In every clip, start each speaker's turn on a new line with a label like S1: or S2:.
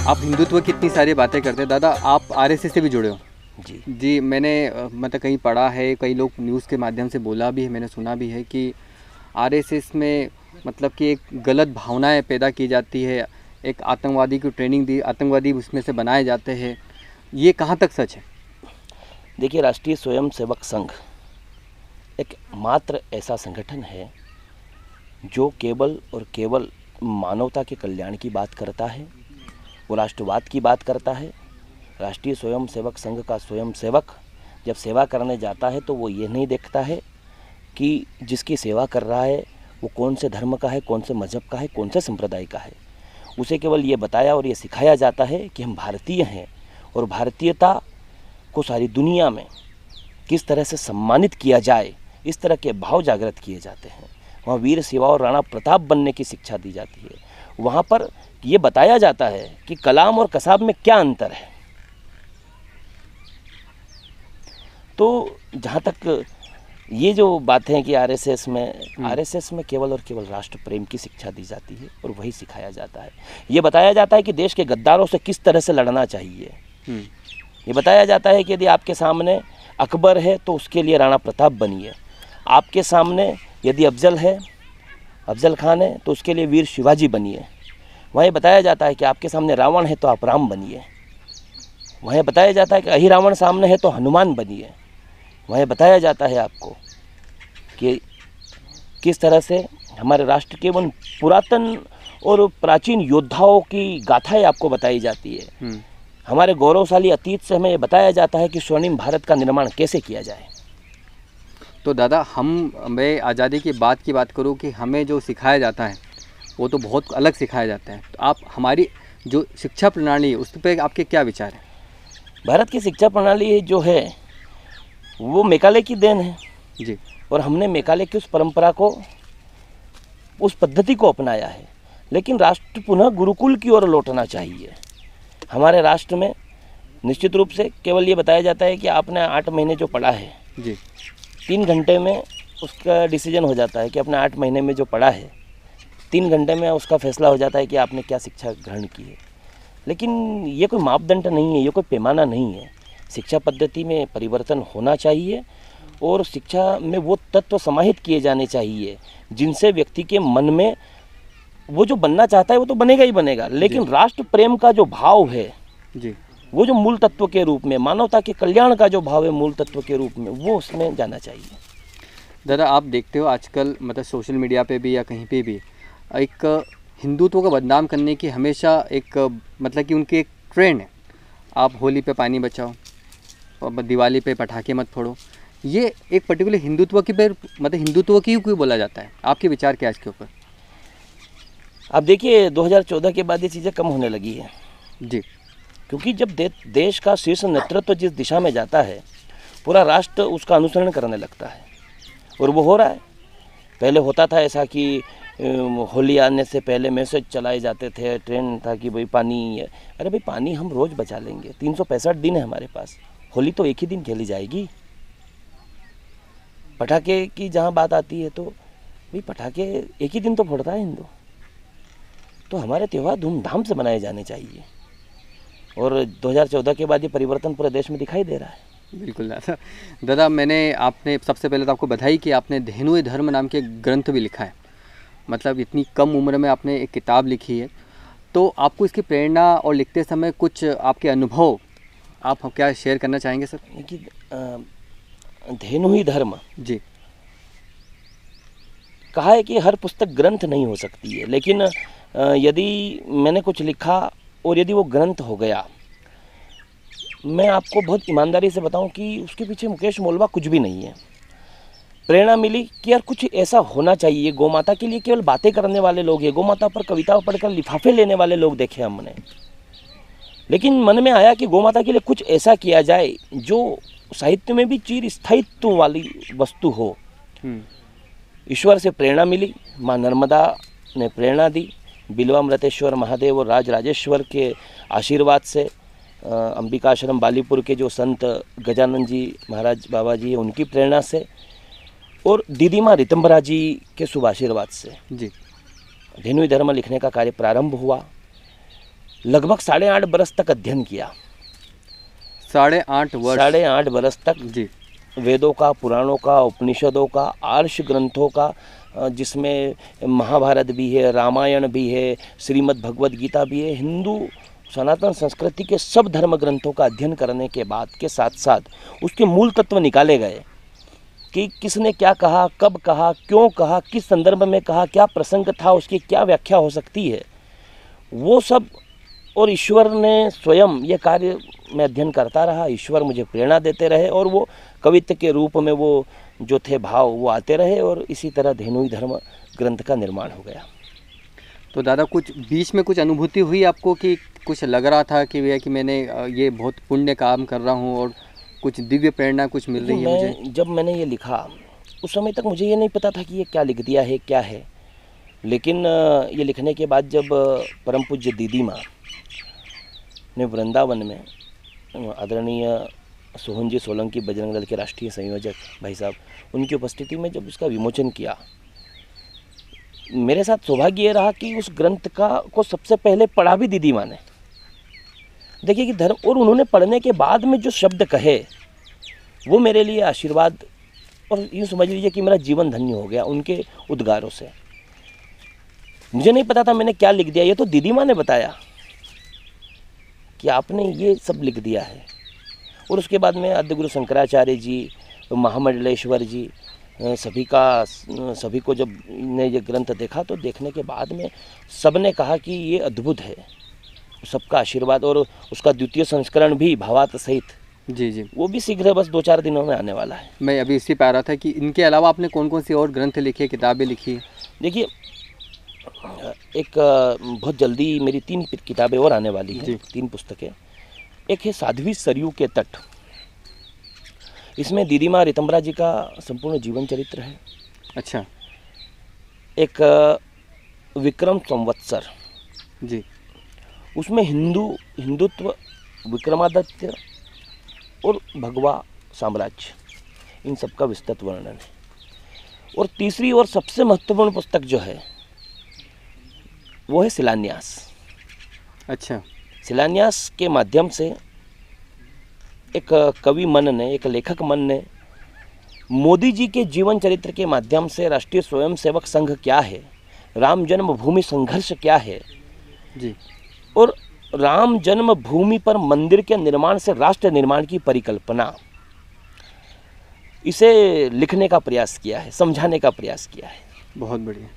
S1: आप हिंदुत्व की इतनी सारी बातें करते हैं दादा, आप आरएसएस से भी जुड़े हो।
S2: जी
S1: जी, मैंने मतलब कहीं पढ़ा है, कई लोग न्यूज़ के माध्यम से बोला भी है, मैंने सुना भी है कि आरएसएस में मतलब कि एक गलत भावनाएं पैदा की जाती है, एक आतंकवादी की ट्रेनिंग दी, आतंकवादी उसमें से बनाए जाते हैं। ये कहाँ तक सच है?
S2: देखिए, राष्ट्रीय स्वयंसेवक संघ एक मात्र ऐसा संगठन है जो केवल और केवल मानवता के कल्याण की बात करता है, वो राष्ट्रवाद की बात करता है। राष्ट्रीय स्वयंसेवक संघ का स्वयंसेवक जब सेवा करने जाता है तो वो ये नहीं देखता है कि जिसकी सेवा कर रहा है वो कौन से धर्म का है, कौन से मज़हब का है, कौन से संप्रदाय का है। उसे केवल ये बताया और ये सिखाया जाता है कि हम भारतीय हैं और भारतीयता को सारी दुनिया में किस तरह से सम्मानित किया जाए, इस तरह के भाव जागृत किए जाते हैं। वहाँ वीर शिवा और राणा प्रताप बनने की शिक्षा दी जाती है। वहाँ पर ये बताया जाता है कि कलाम और कसाब में क्या अंतर है। तो जहाँ तक ये जो बात है कि आरएसएस में केवल और केवल राष्ट्र प्रेम की शिक्षा दी जाती है और वही सिखाया जाता है। ये बताया जाता है कि देश के गद्दारों से किस तरह से लड़ना चाहिए। ये बताया जाता है कि यदि आपके सामने अकबर है तो उसके लिए राणा प्रताप बनिए, आपके सामने यदि अफजल खान है तो उसके लिए वीर शिवाजी बनिए। वहीं बताया जाता है कि आपके सामने रावण है तो आप राम बनिए। वहीं बताया जाता है कि अहिरावण सामने है तो हनुमान बनिए। वहीं बताया जाता है आपको कि किस तरह से हमारे राष्ट्र के उन पुरातन और प्राचीन योद्धाओं की गाथाएं आपको बताई जाती है। हमारे गौरवशाली अतीत से हमें ये बताया जाता है कि स्वर्णिम भारत का निर्माण कैसे किया जाए।
S1: तो दादा, मैं आज़ादी की बात करूँ कि हमें जो सिखाया जाता है वो तो बहुत अलग सिखाया जाता है। तो आप हमारी जो शिक्षा प्रणाली है उस पर आपके क्या विचार हैं?
S2: भारत की शिक्षा प्रणाली जो है वो मेकाले की देन है
S1: जी,
S2: और हमने मेकाले की उस परंपरा को, उस पद्धति को अपनाया है। लेकिन राष्ट्र पुनः गुरुकुल की ओर लौटना चाहिए। हमारे राष्ट्र में निश्चित रूप से केवल ये बताया जाता है कि आपने 8 महीने जो पढ़ा है
S1: जी,
S2: 3 घंटे में उसका डिसीजन हो जाता है कि अपने 8 महीने में जो पढ़ा है 3 घंटे में उसका फैसला हो जाता है कि आपने क्या शिक्षा ग्रहण की है। लेकिन ये कोई मापदंड नहीं है, ये कोई पैमाना नहीं है। शिक्षा पद्धति में परिवर्तन होना चाहिए और शिक्षा में वो तत्व समाहित किए जाने चाहिए जिनसे व्यक्ति के मन में वो जो बनना चाहता है वो तो बनेगा ही बनेगा, लेकिन राष्ट्र प्रेम का जो भाव है
S1: जी,
S2: वो जो मूल तत्व के रूप में, मानवता के कल्याण का जो भाव है मूल तत्व के रूप में, वो उसमें जाना चाहिए।
S1: दादा, आप देखते हो आजकल मतलब सोशल मीडिया पे भी या कहीं पे भी एक हिंदुत्व को बदनाम करने की हमेशा एक मतलब कि उनकी एक ट्रेंड है। आप होली पे पानी बचाओ और दिवाली पे पटाखे मत फोड़ो। ये एक पर्टिकुलर हिंदुत्व की पर मतलब हिंदुत्व की क्यों बोला जाता है? आपके विचार क्या है इसके ऊपर?
S2: आप देखिए 2014 के बाद ये चीज़ें कम होने लगी है
S1: जी,
S2: क्योंकि जब देश का शीर्ष नेतृत्व जिस दिशा में जाता है पूरा राष्ट्र उसका अनुसरण करने लगता है और वो हो रहा है। पहले होता था ऐसा कि होली आने से पहले मैसेज चलाए जाते थे, ट्रेंड था कि भाई पानी, अरे भाई पानी हम रोज़ बचा लेंगे, 365 दिन है हमारे पास, होली तो एक ही दिन खेली जाएगी। पटाखे की जहाँ बात आती है तो भाई पटाखे एक ही दिन तो फोड़ता है हिंदू, तो हमारे त्यौहार धूमधाम से मनाए जाने चाहिए। और 2014 के बाद ये परिवर्तन पूरे देश में दिखाई दे रहा है।
S1: बिल्कुल दादा, आपने सबसे पहले तो आपको बधाई कि आपने धेनु धर्म नाम के ग्रंथ भी लिखा है। मतलब इतनी कम उम्र में आपने एक किताब लिखी है, तो आपको इसकी प्रेरणा और लिखते समय कुछ आपके अनुभव आप क्या शेयर करना चाहेंगे सर?
S2: कि धेनु धर्म
S1: जी,
S2: कहा है कि हर पुस्तक ग्रंथ नहीं हो सकती है, लेकिन यदि मैंने कुछ लिखा और यदि वो ग्रंथ हो गया, मैं आपको बहुत ईमानदारी से बताऊं कि उसके पीछे मुकेश मोलवा कुछ भी नहीं है। प्रेरणा मिली कि यार कुछ ऐसा होना चाहिए। गौ माता के लिए केवल बातें करने वाले लोग हैं, गौ माता पर कविताओं पढ़कर लिफाफे लेने वाले लोग देखे हमने, लेकिन मन में आया कि गौ माता के लिए कुछ ऐसा किया जाए जो साहित्य में भी चिर स्थायित्व वाली वस्तु हो। ईश्वर से प्रेरणा मिली, माँ नर्मदा ने प्रेरणा दी, बिलवा अमृतेश्वर महादेव और राजराजेश्वर के आशीर्वाद से, अंबिकाश्रम बालीपुर के जो संत गजानन जी महाराज बाबा जी हैं उनकी प्रेरणा से, और दीदी माँ ऋतंबरा जी के शुभ आशीर्वाद से
S1: जी।
S2: धेनुई धर्म लिखने का कार्य प्रारंभ हुआ। लगभग 8.5 बरस तक अध्ययन किया।
S1: 8.5 वर्ष।
S2: 8.5 बरस तक
S1: जी।
S2: वेदों का, पुराणों का, उपनिषदों का, आर्ष ग्रंथों का, जिसमें महाभारत भी है, रामायण भी है, श्रीमद् भगवद गीता भी है, हिंदू सनातन संस्कृति के सब धर्म ग्रंथों का अध्ययन करने के बाद के साथ साथ उसके मूल तत्व निकाले गए कि किसने क्या कहा, कब कहा, क्यों कहा, किस संदर्भ में कहा, क्या प्रसंग था, उसकी क्या व्याख्या हो सकती है, वो सब। और ईश्वर ने स्वयं ये कार्य मैं अध्ययन करता रहा, ईश्वर मुझे प्रेरणा देते रहे और वो कवित्व के रूप में वो जो थे भाव वो आते रहे और इसी तरह धेनुई धर्म ग्रंथ का निर्माण हो गया।
S1: तो दादा कुछ बीच में कुछ अनुभूति हुई आपको कि कुछ लग रहा था कि भैया कि मैंने ये बहुत पुण्य काम कर रहा हूँ और कुछ दिव्य प्रेरणा कुछ मिल रही है मुझे?
S2: जब मैंने ये लिखा उस समय तक मुझे ये नहीं पता था कि ये क्या लिख दिया है, क्या है। लेकिन ये लिखने के बाद जब परम पूज्य दीदी माँ ने वृंदावन में आदरणीय सोहन जी सोलंकी बजरंग दल के राष्ट्रीय संयोजक भाई साहब, उनकी उपस्थिति में जब उसका विमोचन किया, मेरे साथ सौभाग्य ये रहा कि उस ग्रंथ को सबसे पहले पढ़ा भी दीदी माँ ने। देखिए कि धर्म, और उन्होंने पढ़ने के बाद में जो शब्द कहे वो मेरे लिए आशीर्वाद, और यूँ समझ लीजिए कि मेरा जीवन धन्य हो गया उनके उद्गारों से। मुझे नहीं पता था मैंने क्या लिख दिया, ये तो दीदी माँ ने बताया कि आपने ये सब लिख दिया है। और उसके बाद में आद्य गुरु शंकराचार्य जी, महामंडलेश्वर जी, सभी को जब ने ये ग्रंथ देखा तो देखने के बाद में सब ने कहा कि ये अद्भुत है। सबका आशीर्वाद, और उसका द्वितीय संस्करण भी भावार्थ सहित
S1: जी जी
S2: वो भी शीघ्र बस 2-4 दिनों में आने वाला है।
S1: मैं अभी इसी पे आ रहा था कि इनके अलावा आपने कौन कौन सी और ग्रंथ लिखे, किताबें लिखी?
S2: देखिए एक बहुत जल्दी मेरी 3 किताबें और आने वाली हैं, 3 पुस्तकें। एक है साध्वी सरयू के तट, इसमें दीदी माँ ऋतंबरा जी का संपूर्ण जीवन चरित्र है।
S1: अच्छा।
S2: एक विक्रम संवत्सर
S1: जी,
S2: उसमें हिंदुत्व, विक्रमादित्य और भगवा साम्राज्य, इन सब का विस्तृत वर्णन है। और तीसरी और सबसे महत्वपूर्ण पुस्तक जो है वो है शिलान्यास।
S1: अच्छा।
S2: शिलान्यास के माध्यम से एक कवि मन ने, एक लेखक मन ने मोदी जी के जीवन चरित्र के माध्यम से राष्ट्रीय स्वयंसेवक संघ क्या है, राम जन्मभूमि संघर्ष क्या है
S1: जी,
S2: और राम जन्मभूमि पर मंदिर के निर्माण से राष्ट्र निर्माण की परिकल्पना, इसे लिखने का प्रयास किया है, समझाने का प्रयास किया है।
S1: बहुत बढ़िया।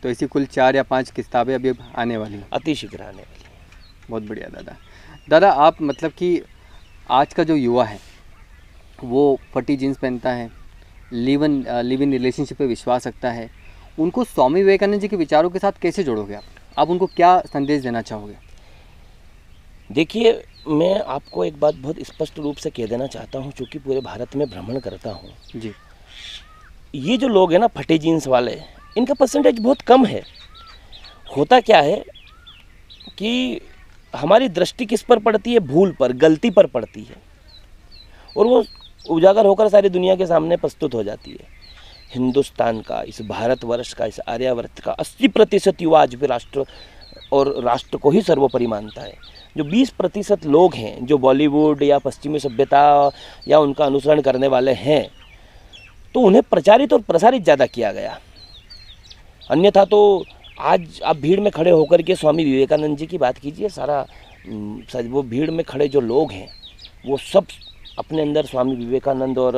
S1: तो ऐसी कुल 4 या 5 किताबें अभी आने वाली हैं?
S2: अति शीघ्र आने वाली है।
S1: बहुत बढ़िया दादा। आप मतलब कि आज का जो युवा है वो फटी जीन्स पहनता है, लिव इन रिलेशनशिप पे विश्वास रखता है, उनको स्वामी विवेकानंद जी के विचारों के साथ कैसे जोड़ोगे आप उनको क्या संदेश देना चाहोगे?
S2: देखिए, मैं आपको एक बात बहुत स्पष्ट रूप से कह देना चाहता हूँ, चूँकि पूरे भारत में भ्रमण करता हूँ
S1: जी।
S2: ये जो लोग हैं ना फटे जीन्स वाले, इनका परसेंटेज बहुत कम है। होता क्या है कि हमारी दृष्टि किस पर पड़ती है? भूल पर, गलती पर पड़ती है, और वो उजागर होकर सारी दुनिया के सामने प्रस्तुत हो जाती है। हिंदुस्तान का, इस भारतवर्ष का, इस आर्यावर्त का 80% युवा आज भी राष्ट्र और राष्ट्र को ही सर्वोपरि मानता है। जो 20% लोग हैं जो बॉलीवुड या पश्चिमी सभ्यता या उनका अनुसरण करने वाले हैं, तो उन्हें प्रचारित और प्रसारित ज़्यादा किया गया। अन्यथा तो आज आप भीड़ में खड़े होकर के स्वामी विवेकानंद जी की बात कीजिए, वो भीड़ में खड़े जो लोग हैं वो सब अपने अंदर स्वामी विवेकानंद और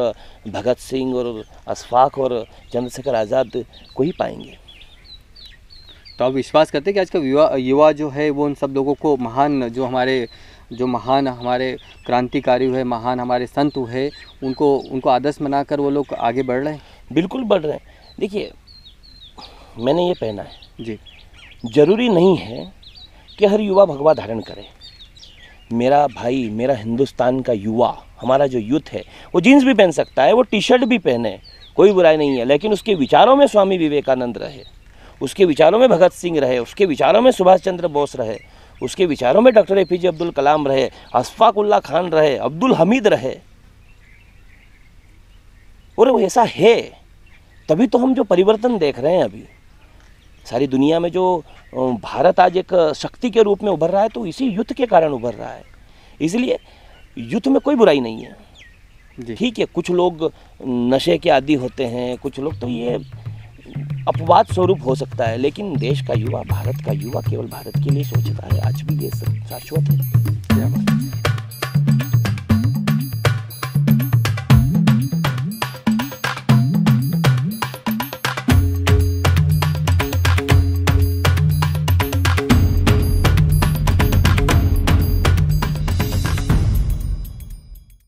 S2: भगत सिंह और अशफाक और चंद्रशेखर आज़ाद को ही पाएंगे।
S1: तो आप विश्वास करते हैं कि आज का युवा जो है वो उन सब लोगों को महान हमारे क्रांतिकारी हुए, महान हमारे संत हुए, उनको आदर्श बनाकर वो लोग आगे बढ़ रहे हैं?
S2: बिल्कुल बढ़ रहे हैं। देखिए, मैंने ये पहना है
S1: जी,
S2: जरूरी नहीं है कि हर युवा भगवा धारण करे। मेरा भाई, मेरा हिंदुस्तान का युवा, हमारा जो यूथ है, वो जीन्स भी पहन सकता है, वो टी शर्ट भी पहने, कोई बुराई नहीं है, लेकिन उसके विचारों में स्वामी विवेकानंद रहे, उसके विचारों में भगत सिंह रहे, उसके विचारों में सुभाष चंद्र बोस रहे, उसके विचारों में डॉक्टर APJ अब्दुल कलाम रहे, अशफाक उल्लाह खान रहे, अब्दुल हमीद रहे। और वो ऐसा है तभी तो हम जो परिवर्तन देख रहे हैं अभी सारी दुनिया में, जो भारत आज एक शक्ति के रूप में उभर रहा है, तो इसी युद्ध के कारण उभर रहा है। इसलिए युद्ध में कोई बुराई नहीं है। ठीक है, कुछ लोग नशे के आदी होते हैं, कुछ लोग, तो ये अपवाद स्वरूप हो सकता है, लेकिन देश का युवा, भारत का युवा केवल भारत के लिए सोचता है। आज भी ये सब शाश्वत है।